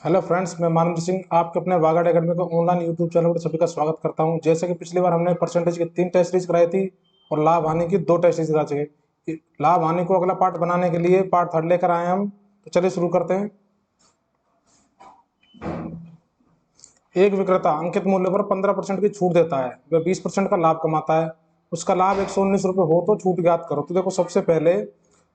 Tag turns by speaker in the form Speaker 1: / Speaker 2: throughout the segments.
Speaker 1: Hello friends, मैं मानव सिंह आपके अपने वागड़ एकेडमी के ऑनलाइन यूट्यूब चैनल पर सभी का स्वागत करता हूं। जैसे कि पिछली बार हमने परसेंटेज की 3 टेस्ट सीरीज कराई थी और लाभ हानि की 2 टेस्ट सीरीज करा चुके। लाभ हानि को अगला पार्ट बनाने के लिए पार्ट 3 लेकर आए हम। तो चलिए शुरू करते हैं। एक विक्रेता अंकित मूल्य पर 15% की छूट देता है, वह 20% का लाभ कमाता है। उसका लाभ 119 रुपये हो तो छूट ज्ञात करो। तो देखो, सबसे पहले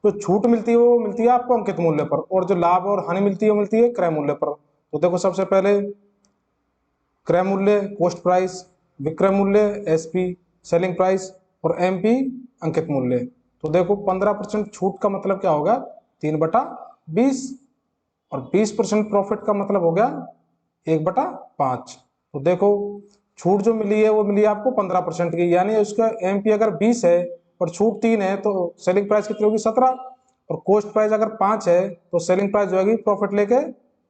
Speaker 1: जो छूट मिलती है वो मिलती है आपको अंकित मूल्य पर, और जो लाभ और हानि मिलती है वो मिलती है क्रय मूल्य पर। तो देखो, सबसे पहले क्रय मूल्य कॉस्ट प्राइस, विक्रय मूल्य एसपी सेलिंग प्राइस, और एमपी अंकित मूल्य। तो देखो, 15% छूट का मतलब क्या होगा? 3/20। और 20% प्रॉफिट का मतलब हो गया 1/5। तो देखो, छूट जो मिली है वो मिली है आपको 15% की, यानी उसका एमपी अगर 20 है और छूट 3 है तो सेलिंग प्राइस कितनी होगी? 17। और कॉस्ट प्राइस अगर 5 है तो सेलिंग प्राइस जो होगी प्रॉफिट लेके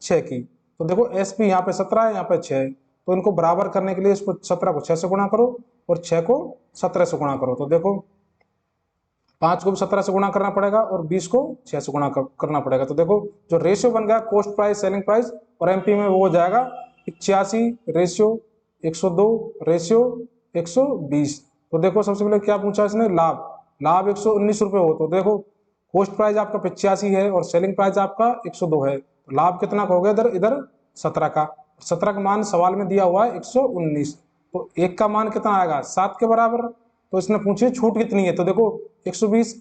Speaker 1: 6 की। तो देखो, एसपी यहाँ पे 17 है, यहाँ पे 6 है, तो इनको बराबर करने के लिए इसको 17 को 6 से गुणा करो और 6 को 17 से गुणा करो। तो देखो, 5 को भी 17 से गुणा करना पड़ेगा और 20 को 6 से गुणा करना पड़ेगा। तो देखो, जो रेशियो बन गया कॉस्ट प्राइस सेलिंग प्राइस और एमपी में, वो हो जाएगा 85/102/120। तो देखो, सबसे पहले क्या पूछा इसने? लाभ। लाभ 119 रुपये हो तो देखो, कॉस्ट प्राइस आपका 85 है और सेलिंग प्राइस आपका 102 है। तो लाभ कितना का हो गया? इधर इधर 17 का। 17 का मान सवाल में दिया हुआ है 119। तो एक का मान कितना आएगा? 7 के बराबर। तो इसने पूछी छूट कितनी है। तो देखो, 120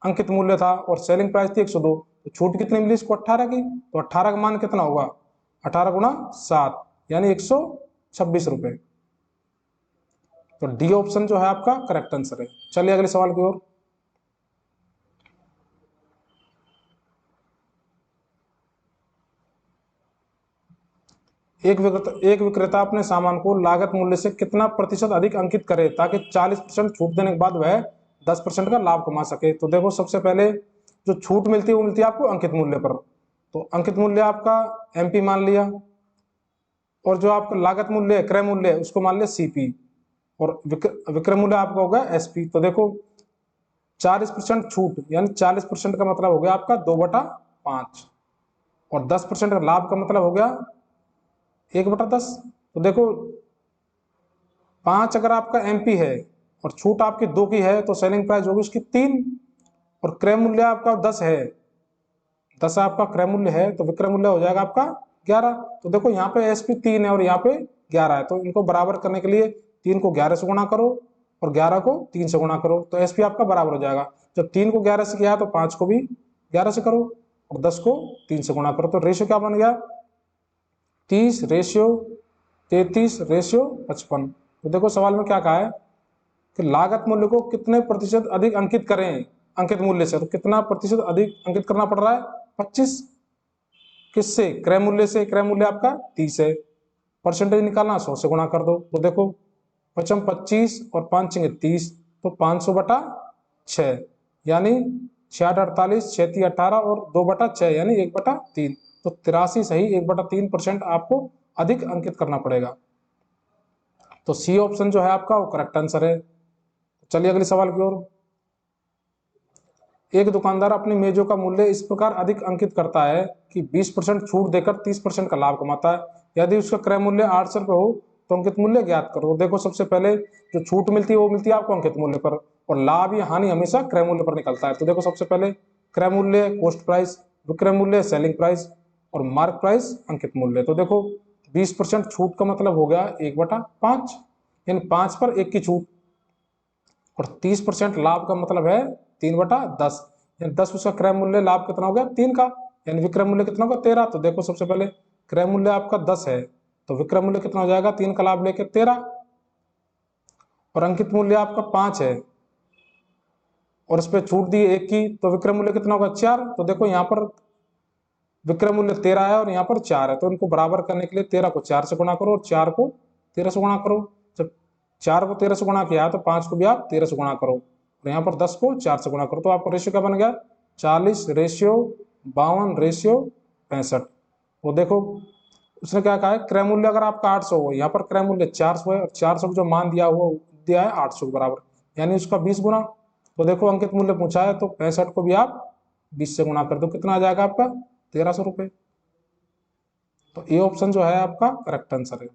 Speaker 1: अंकित मूल्य था और सेलिंग प्राइस थी 102, तो छूट कितनी मिली इसको? 18 की। तो 18 का मान कितना होगा? 18 गुणा 7 यानी 126 रुपये। तो डी ऑप्शन जो है आपका करेक्ट आंसर है। चलिए अगले सवाल की ओर। एक विक्रेता अपने सामान को लागत मूल्य से कितना प्रतिशत अधिक अंकित करे ताकि 40% छूट देने के बाद वह 10% का लाभ कमा सके। तो देखो, सबसे पहले जो छूट मिलती है वो मिलती है आपको अंकित मूल्य पर। तो अंकित मूल्य आपका एमपी मान लिया, और जो आपका लागत मूल्य है, क्रय मूल्य है, उसको मान लिया सीपी, और विक्रय मूल्य आपका होगा एसपी। तो देखो, 40% छूट यानी 40% का मतलब हो गया आपका 2/5, और 10% का लाभ का मतलब हो गया 1/10। तो देखो, 5 अगर आपका एमपी है और छूट आपकी 2 की है तो सेलिंग प्राइस होगी उसकी 3, और क्रय मूल्य आपका 10 है, 10 आपका क्रय मूल्य है, तो विक्रय मूल्य हो जाएगा आपका 11। तो देखो, यहाँ पे एसपी 3 है और यहाँ पे 11 है, तो इनको बराबर करने के लिए 3 को 11 से गुणा करो और 11 को 3 से गुणा करो, तो एसपी आपका बराबर हो जाएगा। जब 3 को 11 से किया तो 5 को भी 11 से करो और 10 को 3 से गुणा करो, तो रेशियो क्या बन गया? 30/33/55। तो देखो, सवाल में क्या कहा है कि लागत मूल्य को कितने प्रतिशत अधिक अंकित करें अंकित मूल्य से। तो कितना प्रतिशत अधिक अंकित करना पड़ रहा है? 25। किससे? क्रय मूल्य से। क्रय मूल्य आपका 30 है। परसेंटेज निकालना, 100 से गुणा कर दो। तो देखो, 25 और 5 30, तो 500/6 यानी 68/48, 36/18 और 2/6 यानी 1/3। तो 83 सही 1/3% आपको अधिक अंकित करना पड़ेगा। तो सी ऑप्शन जो है आपका वो करेक्ट आंसर है। चलिए अगले सवाल की ओर। एक दुकानदार अपनी मेजों का मूल्य इस प्रकार अधिक अंकित करता है कि 20% छूट देकर 30% का लाभ कमाता है। यदि उसका क्रय मूल्य 800 रुपये हो तो अंकित मूल्य ज्ञात करो। देखो, सबसे पहले जो छूट मिलती है वो मिलती है आपको अंकित मूल्य पर, और लाभ या हानि हमेशा क्रय मूल्य पर निकलता है। तो देखो, सबसे पहले क्रय मूल्य कॉस्ट प्राइस, विक्रय मूल्य सेलिंग प्राइस, और मार्क प्राइस अंकित मूल्य। तो देखो, 20% छूट का मतलब हो गया 1/5, यानी 5 पर 1 की छूट, और 30% लाभ का मतलब है 3/10, यानी 10 उसका क्रय मूल्य, लाभ कितना हो गया? 3 का, यानी विक्रय मूल्य कितना होगा? 13। तो देखो, सबसे पहले क्रय मूल्य आपका 10 है तो विक्रय मूल्य कितना हो जाएगा? 3 का लाभ लेके 13, और अंकित मूल्य आपका 5 है और इस पर छूट दी 1 की, तो विक्रय मूल्य कितना होगा? 4। तो देखो, यहाँ पर विक्रय मूल्य 13 है और यहाँ पर 4 है, तो इनको बराबर करने के लिए 13 को 4 से गुणा करो और 4 को 13 से गुणा करो। जब 4 को 13 से गुणा किया तो 5 को भी आप 13 से गुणा करो, और यहाँ पर 10 को 4 से गुणा करो, तो आपका रेशियो क्या बन गया? 40/52/65। वो देखो, उसने क्या कहा है, क्रय मूल्य अगर आपका 800 हो, यहाँ पर क्रय मूल्य 400 है और 400 को जो मान दिया हुआ दिया है 800 के बराबर, यानी उसका 20 गुना। तो देखो, अंकित मूल्य पूछा है तो 65 को भी आप 20 से गुणा कर दो, कितना आ जाएगा आपका? 1300 रुपये। तो ए ऑप्शन जो है आपका करेक्ट आंसर है।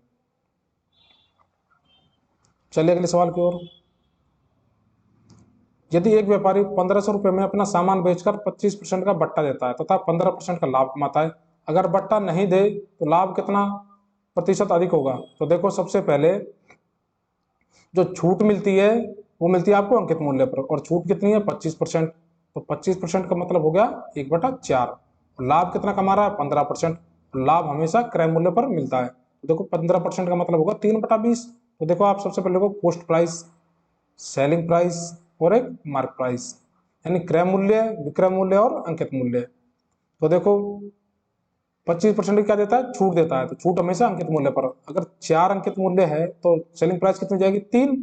Speaker 1: चलिए अगले सवाल की ओर। यदि एक व्यापारी 1500 रुपये में अपना सामान बेचकर 25% का बट्टा देता है तथा 15% का लाभ कमाता है, अगर बट्टा नहीं दे तो लाभ कितना प्रतिशत अधिक होगा? तो देखो सबसे पहले जो छूट मिलती है वो मिलती है आपको अंकित मूल्य पर, और छूट कितनी है 25%। तो 25% का मतलब हो गया 1/4। लाभ कितना कमा रहा है 15%। लाभ हमेशा क्रय मूल्य पर मिलता है, तो देखो 15% का मतलब होगा 3/20। तो देखो आप सबसे पहले देखो कॉस्ट प्राइस, सेलिंग प्राइस और एक मार्क प्राइस, यानी क्रय मूल्य, विक्रय मूल्य और अंकित मूल्य। तो देखो 25% क्या देता है, छूट देता है, तो छूट हमेशा अंकित मूल्य पर। अगर 4 अंकित मूल्य है तो सेलिंग प्राइस कितनी जाएगी 3,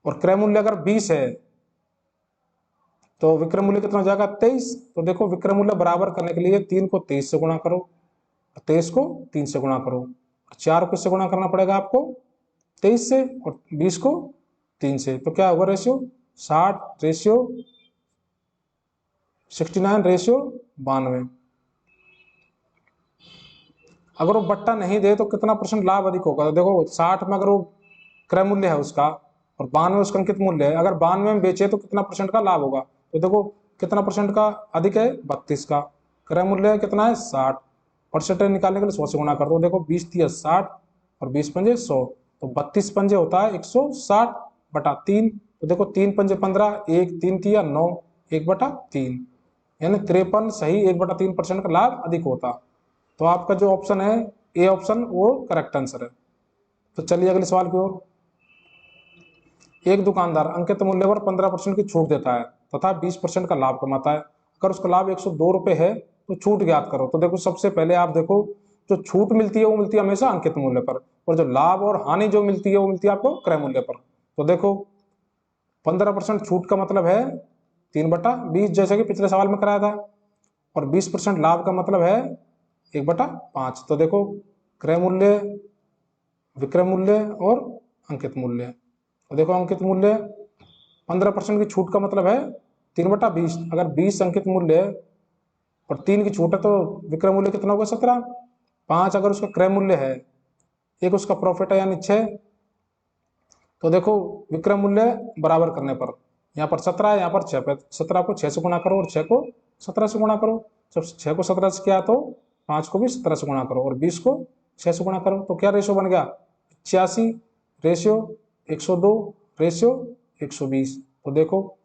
Speaker 1: और क्रय मूल्य अगर 20 है तो विक्रय मूल्य कितना हो जाएगा 23। तो देखो विक्रय मूल्य बराबर करने के लिए 3 को 23 से गुणा करो, 23 को 3 से गुणा करो, 4 को इससे गुणा करना पड़ेगा आपको 23 से, और 20 को 3 से। तो क्या होगा रेशियो 60 रेशियो 69 रेशियो 92। अगर वो बट्टा नहीं दे तो कितना परसेंट लाभ अधिक होगा? तो देखो 60 में अगर वो क्रय मूल्य है उसका और 92 उसका अंकित मूल्य है, अगर 92 में बेचे तो कितना परसेंट का लाभ होगा? तो देखो कितना परसेंट का अधिक है 32 का, क्रय मूल्य कितना है 60, परसेंटेज निकालने के लिए 100 से गुणा कर दो। देखो 20 तिया 60 और 20 पंजे 100, तो 32 पंजे होता है 160/3। तो देखो 3 पंजे 15, 1 3 तिया 9, 1/3, यानी 53 सही 1/3% का लाभ अधिक होता। तो आपका जो ऑप्शन है ए ऑप्शन वो करेक्ट आंसर है। तो चलिए अगले सवाल की ओर। एक दुकानदार अंकित मूल्य पर 15% की छूट देता है तथा 20% का लाभ कमाता है। अगर उसका लाभ 102 रुपये है तो छूट ज्ञात करो। तो देखो सबसे पहले आप देखो जो छूट मिलती है वो मिलती है हमेशा अंकित मूल्य पर, और जो लाभ और हानि जो मिलती है वो मिलती है आपको क्रय मूल्य पर। तो देखो 15% छूट का मतलब है 3/20, जैसे कि पिछले सवाल में कराया था, और 20% लाभ का मतलब है 1/5। तो देखो क्रय मूल्य, विक्रय मूल्य और अंकित मूल्य। तो देखो अंकित मूल्य 15% की छूट का मतलब है 3/20। अगर 20 अंकित मूल्य है और 3 की छूट है तो विक्रय मूल्य कितना होगा 17। 5 अगर उसका क्रय मूल्य है, एक उसका प्रॉफिट है यानी 6। तो देखो विक्रय मूल्य बराबर करने पर यहाँ पर 17 है, यहाँ पर 6 पे, 17 को 6 से गुणा करो और 6 को 17 से गुणा करो। जब 6 को 17 से किया तो 5 को भी 17 से गुणा करो और 20 को 6 से गुणा करो। तो क्या रेशियो बन गया 85 रेशियो 102 रेशियो 120। तो देखो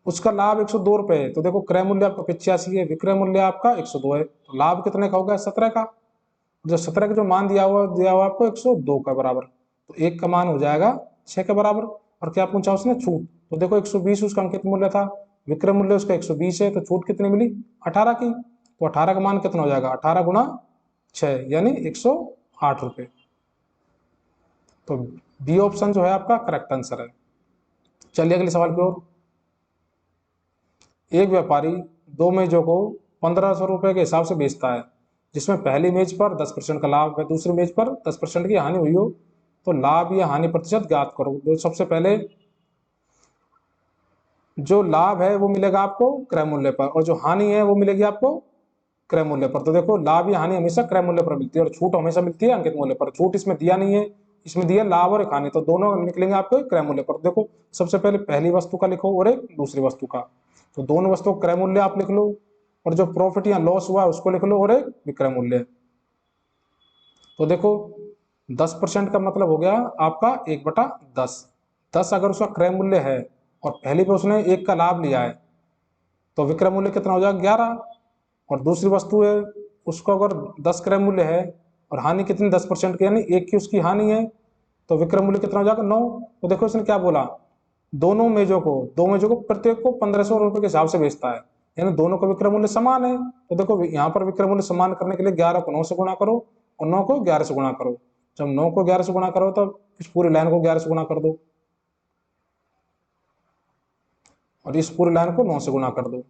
Speaker 1: उसका लाभ 102 रुपये है, तो देखो क्रय मूल्य आपका 85 है, विक्रय मूल्य आपका 102 है, तो लाभ कितने का होगा 17 का। जो 17 का जो मान दिया हुआ आपको 102 का बराबर, तो एक का मान हो जाएगा 6 के बराबर। और क्या पूछा उसने छूट, तो देखो 120 उसका अंकित मूल्य था, विक्रय मूल्य उसका 120 है, तो छूट कितनी मिली 18 की। तो 18 का मान कितना हो जाएगा 18 गुणा 6 यानी 108 रुपये। तो बी ऑप्शन जो है आपका करेक्ट आंसर है। चलिए अगले सवाल की ओर। एक व्यापारी दो मेजों को 1500 रुपये के हिसाब से बेचता है, जिसमें पहली मेज पर 10% का लाभ व दूसरी मेज पर 10% की हानि हुई हो, तो लाभ या हानि प्रतिशत ज्ञात करो। तो सबसे पहले जो लाभ है वो मिलेगा आपको क्रय मूल्य पर, और जो हानि है वो मिलेगी आपको क्रय मूल्य पर। तो देखो लाभ या हानि हमेशा क्रय मूल्य पर मिलती है और छूट हमेशा मिलती है अंकित मूल्य पर। छूट इसमें दिया नहीं है, इसमें दिया लाभ और एक हानि, तो दोनों निकलेंगे आपको क्रय मूल्य पर। देखो सबसे पहले पहली वस्तु का लिखो और एक दूसरी वस्तु का, तो दोनों वस्तुओं का क्रय मूल्य आप लिख लो, और जो प्रॉफिट या लॉस हुआ उसको लिख लो और एक विक्रय मूल्य। तो देखो 10% का मतलब हो गया आपका 1/10। 10 अगर उसका क्रय मूल्य है और पहली पे उसने 1 का लाभ लिया है तो विक्रय मूल्य कितना हो जाएगा 11। और दूसरी वस्तु है उसको अगर 10 क्रय मूल्य है और हानि कितनी 10% की, यानी 1 की उसकी हानि है, तो विक्रय मूल्य कितना हो जाएगा 9। तो देखो इसने क्या बोला, दो मेजों को प्रत्येक को 1500 रुपये के हिसाब से बेचता है, यानी दोनों का विक्रय मूल्य समान है। तो देखो यहाँ पर विक्रय मूल्य समान करने के लिए 11 को 9 से गुणा करो और 9 को 11 से गुणा करो। जब 9 को 11 से गुणा करो तब इस पूरी लाइन को 11 से गुणा कर दो और इस पूरी लाइन को 9 से गुणा कर दो।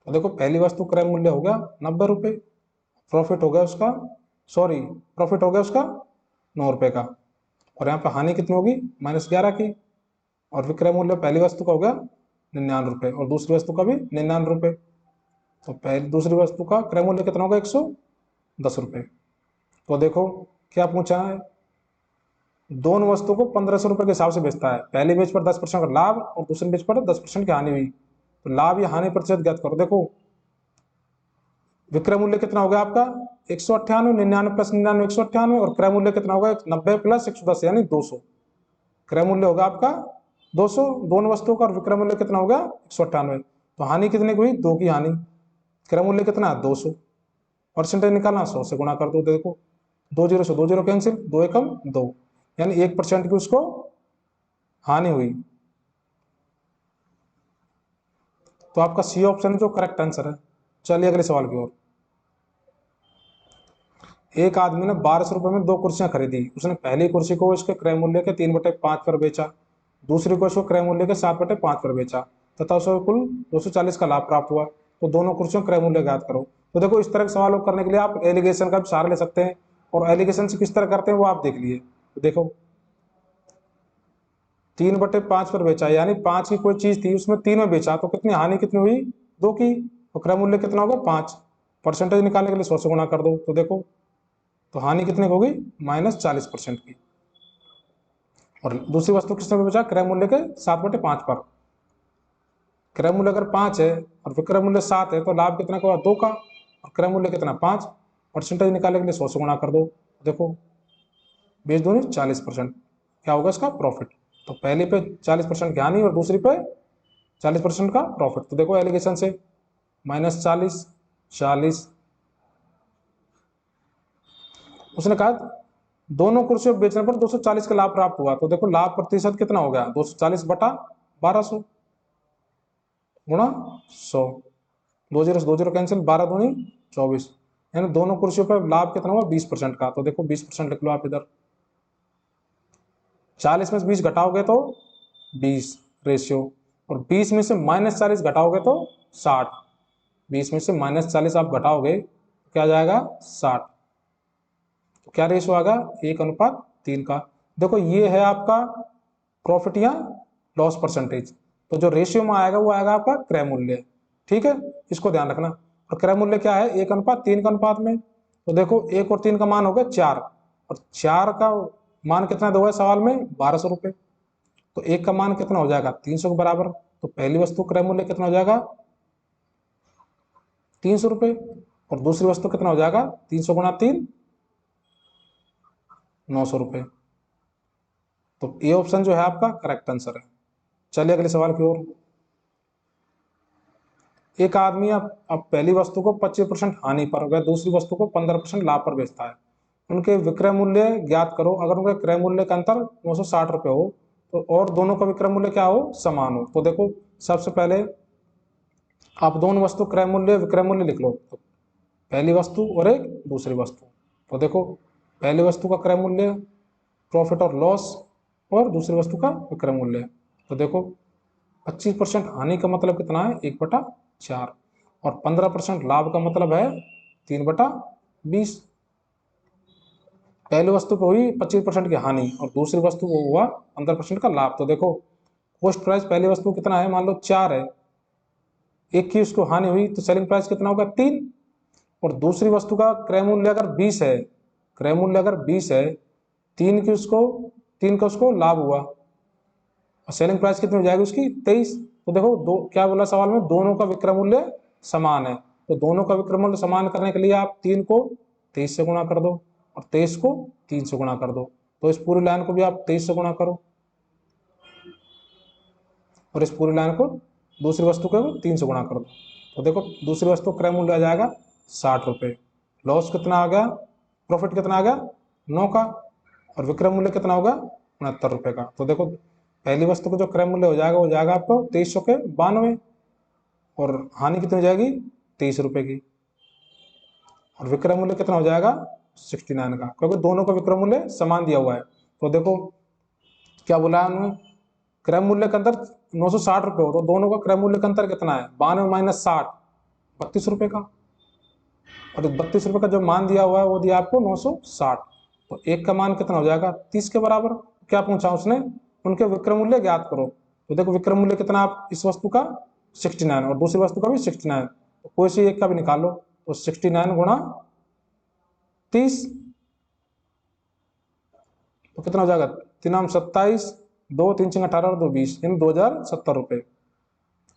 Speaker 1: तो देखो पहली वस्तु क्रय मूल्य हो गया 90 रुपये, प्रॉफिट हो गया उसका, सॉरी प्रॉफिट हो गया उसका 9 रुपये का, और यहाँ पे हानि कितनी होगी -11 की, और विक्रय मूल्य पहली वस्तु का हो गया 99 रुपये और दूसरी वस्तु का भी 99 रुपये। तो पहली दूसरी वस्तु का क्रय मूल्य कितना होगा 10 रुपये। तो देखो क्या पूछा है, दोनों वस्तुओं को 1500 रुपये के हिसाब से बेचता है, पहले बेच पर 10% का लाभ और दूसरे बेच पर 10% की हानि हुई। तो लाभ या हानि प्रतिशत ज्ञात करो। देखो विक्रय मूल्य कितना हो गया आपका 198, 99 प्लस 99 198, और क्रय मूल्य कितना होगा 90 प्लस 110 यानी 200। क्रय मूल्य होगा आपका 200 दोनों वस्तुओं का, और विक्रय मूल्य कितना होगा 198। तो हानि कितने की हुई, 2 की हानि। क्रय मूल्य कितना है 200, परसेंटेज निकालना 100 से गुणा कर दो। देखो 2 जीरो से 2 जीरो कैंसिल, 2 एकम 2, यानी 1% की उसको हानि हुई। तो आपका सी ऑप्शन जो करेक्ट आंसर है। चलिए अगले सवाल की ओर। एक आदमी ने 1200 रुपये में 2 कुर्सियां खरीदी। उसने पहली कुर्सी को इसके क्रय मूल्य के 3/5 पर बेचा, दूसरी को इसको क्रय मूल्य के 7/5 पर बेचा तथा उसे कुल 240 का लाभ प्राप्त हुआ। तो दोनों कुर्सियों क्रय मूल्य ज्ञात करो। तो देखो इस तरह के सवाल करने के लिए आप एलिगेशन का भी सहारा ले सकते हैं, और एलिगेशन से किस तरह करते हैं वो आप देख लिए। तो देखो 3/5 पर बेचा, यानी 5 की कोई चीज थी उसमें 3 में बेचा, तो कितनी हानि कितनी हुई 2 की, और क्रय मूल्य कितना होगा 5। परसेंटेज निकालने के लिए 100 से गुणा कर दो। तो देखो तो हानि कितने की होगी -40% की। और दूसरी वस्तु किसने पे बेचा, क्रय मूल्य के 7/5 पर। क्रय मूल्य अगर 5 है और विक्रय मूल्य 7 है, तो लाभ कितना का 2 का, और क्रय मूल्य कितना 5। परसेंटेज निकालने के लिए 100 से गुणा कर दो। देखो 20 दूनी 40%, क्या होगा इसका प्रॉफिट। तो पहले पे 40% की हानि और दूसरी पे 40% का प्रॉफिट। तो देखो एलिगेशन से -40 40। उसने कहा दोनों कुर्सियों बेचने पर 240 का लाभ प्राप्त हुआ। तो देखो लाभ प्रतिशत कितना हो गया 240/1200 गुणा 100, 2 जीरो से 2 जीरो कैंसिल, 12 दूनी 24, यानी दोनों कुर्सियों पर लाभ कितना हुआ 20% का। तो देखो 20% लिख लो आप इधर। 40 में से 20 घटाओगे तो 20 रेशियो, और 20 में से -40 घटाओगे तो 60। 20 में से -40 आप घटाओगे तो क्या जाएगा 60। तो क्या रेशियो आएगा 1:3 का। देखो ये है आपका प्रॉफिट या लॉस परसेंटेज। तो जो रेशियो में आएगा वो आएगा आपका क्रय मूल्य। ठीक है, इसको ध्यान रखना। और क्रय मूल्य क्या है 1:3 का अनुपात में। तो देखो 1 और 3 का मान हो गया 4, और 4 का मान कितना दो है सवाल में 1200 रुपये। तो 1 का मान कितना हो जाएगा 300 के बराबर। तो पहली वस्तु क्रय मूल्य कितना हो जाएगा 300 रुपये, और दूसरी वस्तु कितना हो जाएगा 300 गुणा 3 900 रुपये। तो ये ऑप्शन जो है आपका करेक्ट आंसर है। चलिए अगले सवाल की ओर। एक आदमी अब पहली वस्तु को 25% हानि पर व दूसरी वस्तु को 15% लाभ पर बेचता है। उनके विक्रय मूल्य ज्ञात करो। अगर उनके क्रय मूल्य का अंतर 960 रुपये हो तो, और दोनों का विक्रय मूल्य क्या हो समान हो। तो देखो सबसे पहले आप दोनों वस्तु क्रय मूल्य विक्रय मूल्य लिख लो। तो पहली वस्तु और एक दूसरी वस्तु। तो देखो पहली वस्तु का क्रय मूल्य प्रॉफिट और लॉस, और दूसरी वस्तु का विक्रय मूल्य। तो देखो 25% हानि का मतलब कितना है 1/4, और 15% लाभ का मतलब है 3/20। पहली वस्तु को हुई 25% की हानि और दूसरी वस्तु को हुआ 15% का लाभ। तो देखो कॉस्ट प्राइस पहली वस्तु कितना है मान लो 4 है, एक की उसको हानि हुई तो सेलिंग प्राइस कितना होगा 3, और दूसरी वस्तु का क्रय मूल्य अगर 20 है, क्रय मूल्य अगर 20 है, 3 का उसको लाभ हुआ, और सेलिंग प्राइस कितनी हो जाएगी उसकी 23। तो देखो दो क्या बोला सवाल में दोनों का विक्रय मूल्य समान है। तो दोनों का विक्रय मूल्य समान करने के लिए आप 3 को 23 से गुणा कर दो और 23 को 3 से गुणा कर दो। तो इस पूरी लाइन को भी आप 23 से गुणा करो, और इस पूरी लाइन को दूसरी वस्तु को 3 से गुणा कर दो। तो देखो दूसरी वस्तु क्रय मूल्य आ जाएगा 60 रुपये, लॉस कितना आ गया प्रॉफिट कितना आ गया 9 का, और विक्रय मूल्य कितना होगा 69 रुपये का। तो देखो पहली वस्तु का जो क्रय मूल्य हो जाएगा वो जाएगा आपको 2300 के 92, और हानि कितनी हो जाएगी 23 रुपये की, और विक्रय मूल्य कितना हो जाएगा 69 का, क्योंकि दोनों का विक्रय मूल्य समान दिया हुआ है। तो देखो क्या बोला है उन्होंने क्रय मूल्य का अंतर 960 रुपये हो, तो दोनों का क्रय मूल्य का अंतर कितना है 92 - 60 32 रुपये का, और 32 रुपये का जो मान दिया हुआ है वो दिया आपको 960। तो एक का मान कितना हो जाएगा 30 के बराबर। क्या पूछा उसने उनके विक्रय मूल्य ज्ञात करो। तो देखो विक्रय मूल्य कितना आप इस वस्तु का 69 और दूसरी वस्तु का भी 69, तो कोई सी एक का भी निकाल लो। तो 69 गुणा 30, तो कितना हो जाएगा, 3 27, 2 3 6 18 और 2 20, यानी 2070 रुपये।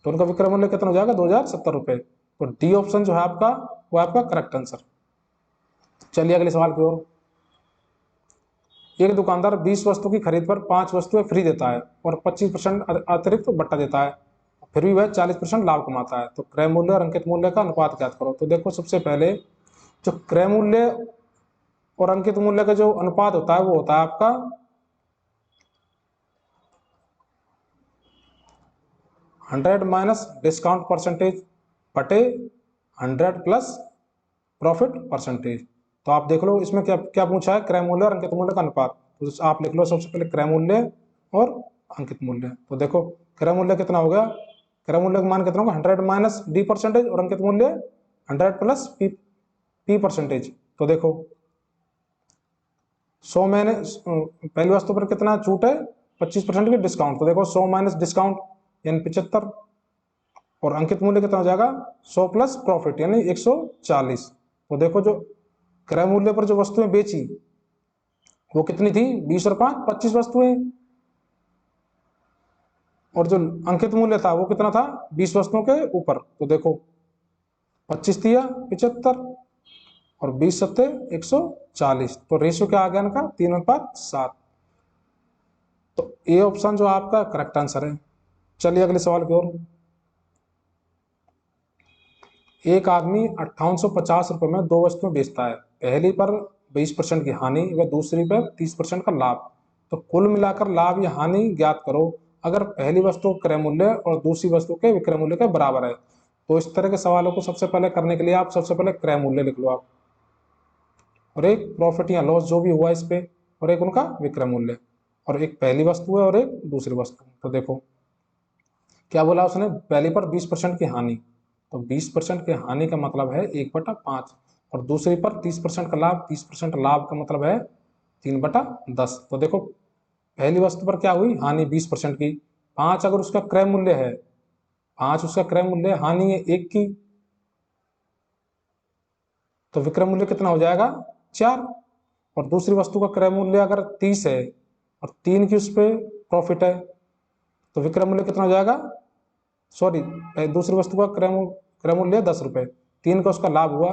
Speaker 1: तो उनका विक्रय मूल्य कितना हो जाएगा, 2070 रुपये। तो डी ऑप्शन जो है आपका, वो आपका करेक्ट आंसर। चलिए अगले सवाल की ओर। एक दुकानदार 20 वस्तु की खरीद पर 5 वस्तुएं फ्री देता है और 25% अतिरिक्त बट्टा देता है, फिर भी वह 40% लाभ कमाता है। तो क्रय मूल्य और अंकित मूल्य का अनुपात ज्ञात करो। तो देखो सबसे पहले जो क्रय मूल्य और अंकित मूल्य का जो अनुपात होता है वो होता है आपका 100 माइनस डिस्काउंट परसेंटेज बटे 100 प्लस प्रॉफिट परसेंटेज। तो आप देख लो इसमें क्या क्या पूछा है, क्रय मूल्य और अंकित मूल्य का अनुपात। तो आप लिख लो सबसे पहले क्रय मूल्य और अंकित मूल्य। तो देखो क्रय मूल्य कितना हो गया, क्रय मूल्य का मान कितना होगा, 100 माइनस डी परसेंटेज, और अंकित मूल्य 100 प्लस पी परसेंटेज। तो देखो 100 मैंने पहली वस्तु पर कितना छूट है, 25% की डिस्काउंट। तो देखो 100 माइनस डिस्काउंट यानी 75, और अंकित मूल्य कितना हो जाएगा, 100 प्लस प्रॉफिट यानी 140। तो देखो जो क्रय मूल्य पर जो वस्तुएं बेची वो कितनी थी, 20 और 5 25 वस्तुएं, और जो अंकित मूल्य था वो कितना था, 20 वस्तुओं के ऊपर। तो देखो 25 दिया 75 और 20 सत्ते 140। तो रेशियो क्या आ गया इनका, 3:7। तो ए ऑप्शन जो आपका करेक्ट आंसर है। चलिए अगले सवाल की ओर। एक आदमी 5850 रुपये में 2 वस्तुएं बेचता है, पहली पर 20% की हानि व दूसरी पर 30% का लाभ। तो कुल मिलाकर लाभ या हानि ज्ञात करो अगर पहली वस्तु क्रय मूल्य और दूसरी वस्तु के विक्रय मूल्य के बराबर है। तो इस तरह के सवालों को सबसे पहले करने के लिए आप सबसे पहले क्रय मूल्य लिख लो आप, और एक प्रॉफिट या लॉस जो भी हुआ इस पे, और एक उनका विक्रय मूल्य, और एक पहली वस्तु है और एक दूसरी वस्तु। तो देखो क्या बोला उसने, पहली पर 20% की हानि, तो 20% की हानि का मतलब है 1/5, और दूसरी पर 30% का लाभ, 30% लाभ का मतलब है 3/10। तो देखो पहली वस्तु पर क्या हुई, हानि 20% की, 5 अगर उसका क्रय मूल्य है, 5 उसका क्रय मूल्य, हानि है 1 की, तो विक्रय मूल्य कितना हो जाएगा 4। और दूसरी वस्तु का क्रय मूल्य अगर 30 है और 3 की उस पर प्रॉफिट है, तो विक्रय मूल्य कितना हो जाएगा, सॉरी दूसरी वस्तु का क्रय मूल्य 10 रुपये, 3 का उसका लाभ हुआ,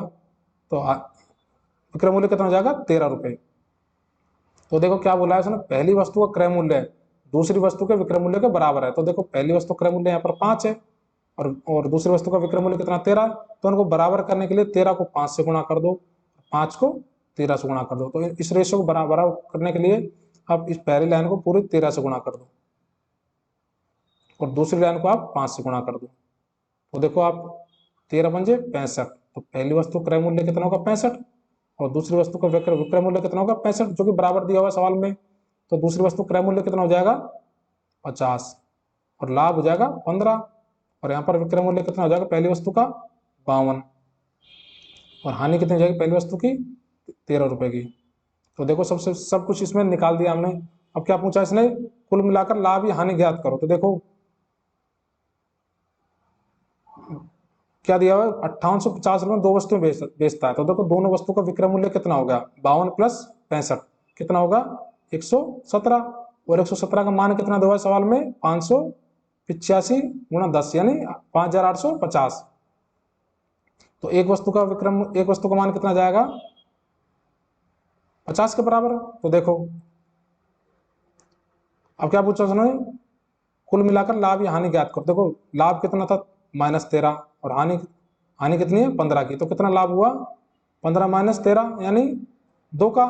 Speaker 1: तो विक्रय मूल्य कितना हो जाएगा 13 रुपये। तो देखो क्या बोला है उसने, पहली वस्तु का क्रय मूल्य दूसरी वस्तु के विक्रय मूल्य के बराबर है। तो देखो पहली वस्तु क्रय मूल्य यहाँ पर 5 है और दूसरी वस्तु का विक्रय मूल्य कितना 13, तो उनको बराबर करने के लिए 13 को 5 से गुणा कर दो, 5 को 13 से गुणा कर दो। तो इस रेशियो को बराबर करने के लिए आप इस पहली लाइन को पूरी 13 से गुणा कर दो और दूसरी लाइन को आप 5 से गुणा कर दो। तो देखो आप 13 पंजे 65, तो पहली वस्तु क्रय मूल्य कितना होगा 65, और दूसरी वस्तु का विक्रय मूल्य कितना होगा 65, जो कि बराबर दिया हुआ सवाल में। तो दूसरी वस्तु क्रय मूल्य कितना हो जाएगा 50, और लाभ हो जाएगा 15, और यहाँ पर विक्रय मूल्य कितना हो जाएगा पहली वस्तु का 52, और हानि कितनी हो जाएगी पहली वस्तु की 13 रुपए की। तो देखो सब कुछ इसमें निकाल दिया हमने। अब क्या पूछा इसने, कुल मिलाकर लाभ या हानि ज्ञात करो। तो देखो क्या दिया हुआ है, 5850 रुपये 2 वस्तुएं बेचता है। तो देखो दोनों वस्तु का विक्रय मूल्य कितना होगा, 52 प्लस 65 कितना होगा 117, और 117 का मान कितना दिया सवाल में 585 गुणा 10 यानी 5850। तो एक वस्तु का मान कितना जाएगा 50 के बराबर। तो देखो अब क्या पूछा उसने, कुल मिलाकर लाभ या हानि ज्ञात करो। देखो लाभ कितना था -13, और हानि कितनी है 15 की, तो कितना लाभ हुआ 15 माइनस 13 यानी 2 का।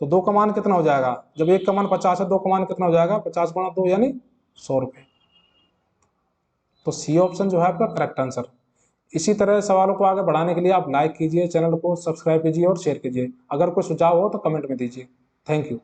Speaker 1: तो 2 का मान कितना हो जाएगा, जब एक का मान 50 है 2 का मान कितना हो जाएगा 50 गुणा 2 यानी 100 रुपये। तो सी ऑप्शन जो है आपका करेक्ट आंसर। इसी तरह सवालों को आगे बढ़ाने के लिए आप लाइक कीजिए, चैनल को सब्सक्राइब कीजिए और शेयर कीजिए। अगर कोई सुझाव हो तो कमेंट में दीजिए। Thank you.